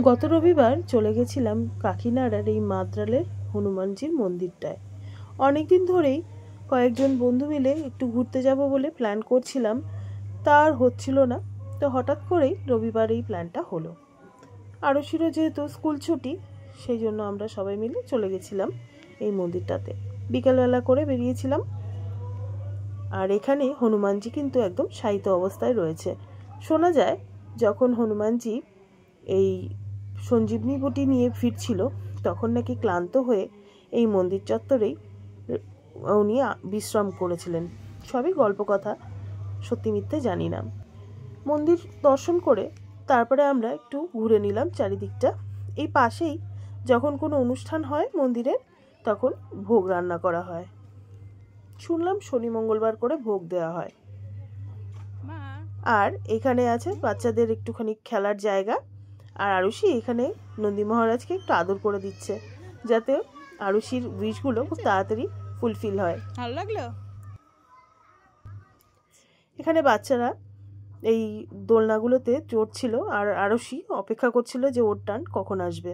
গত রবিবার চলে গেছিলাম কাকিনাড়ার এই মাদ্রালের হনুমানজির মন্দিরটায়। অনেকদিন ধরেই কয়েকজন বন্ধু মিলে একটু ঘুরতে যাব বলে প্ল্যান করছিলাম, তার হচ্ছিল না। তো হঠাৎ করেই রবিবার এই প্ল্যানটা হলো। আরশিরও যেহেতু স্কুল ছুটি, সেই জন্য আমরা সবাই মিলে চলে গেছিলাম এই মন্দিরটাতে। বিকেলবেলা করে বেরিয়েছিলাম। আর এখানে হনুমানজি কিন্তু একদম শায়িত অবস্থায় রয়েছে। শোনা যায় যখন হনুমানজি এই সঞ্জীবনী বটি নিয়ে ফিরছিল, তখন নাকি ক্লান্ত হয়ে এই মন্দির চত্বরেই উনি বিশ্রাম করেছিলেন। সবই গল্প কথা, সত্যি মিথ্যে জানি না। মন্দির দর্শন করে তারপরে আমরা একটু ঘুরে নিলাম চারিদিকটা। এই পাশেই যখন কোনো অনুষ্ঠান হয় মন্দিরের, তখন ভোগ রান্না করা হয়। শুনলাম শনি মঙ্গলবার করে ভোগ দেওয়া হয়। আর এখানে আছে বাচ্চাদের একটুখানি খেলার জায়গা। আর আরুষি এখানে নন্দী মহারাজকে একটু আদর করে দিচ্ছে, যাতে আরুষির উইশগুলো খুব তাড়াতাড়ি ফুলফিল হয়। ভালো লাগলো। এখানে বাচ্চারা এই দোলনাগুলোতে চড়ছিল, আর আরুষি অপেক্ষা করছিল যে ওর টান কখন আসবে।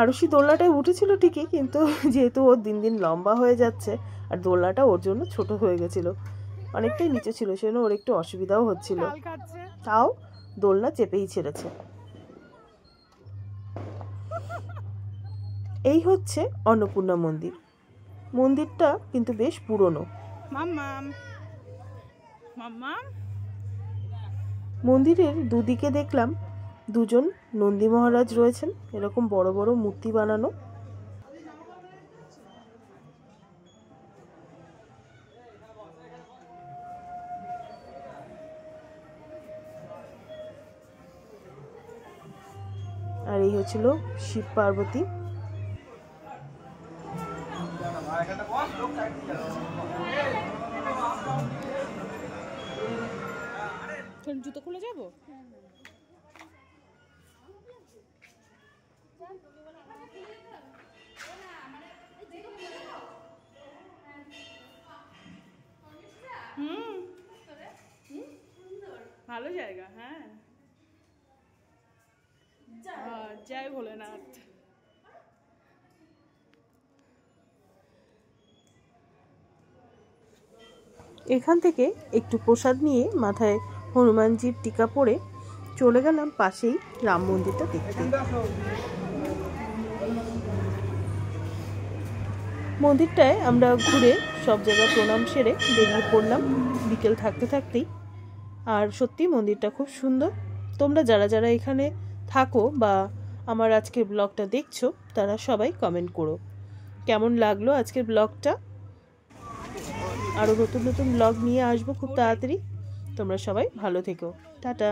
আরুষি দোলনাটায় উঠেছিল ঠিকই, কিন্তু যেহেতু ওর দিন দিন লম্বা হয়ে যাচ্ছে আর দোলনাটা ওর জন্য ছোট হয়ে গেছিল, অনেকটাই নিচে ছিল, সেজন্য ওর একটু অসুবিধাও হচ্ছিল। তাও দোলনা চেপেই ছেড়েছে। এই হচ্ছে অন্নপূর্ণা মন্দির। মন্দিরটা কিন্তু বেশ পুরনো। মন্দিরের দুদিকে দেখলাম দুজন নন্দী মহারাজ রয়েছেন, এরকম বড় বড় মূর্তি বানানো। আর এই হচ্ছিল শিব পার্বতী। জুতো খুলে যাবো। ভালো জায়গা। হ্যাঁ, জয় ভোলেনাথ। এখান থেকে একটু প্রসাদ নিয়ে মাথায় হনুমানজির টিকা পরে চলে গেলাম পাশেই রাম মন্দিরটা দেখতে। মন্দিরটায় আমরা ঘুরে সব জায়গা প্রণাম সেরে বেরিয়ে পড়লাম বিকেল থাকতে থাকতেই। আর সত্যি মন্দিরটা খুব সুন্দর। তোমরা যারা যারা এখানে থাকো বা আমার আজকের ব্লগটা দেখছো, তারা সবাই কমেন্ট করো কেমন লাগলো আজকের ব্লগটা। আরও নতুন নতুন ব্লগ নিয়ে আসবো খুব তাড়াতাড়ি। তোমরা সবাই ভালো থেকো। টাটা।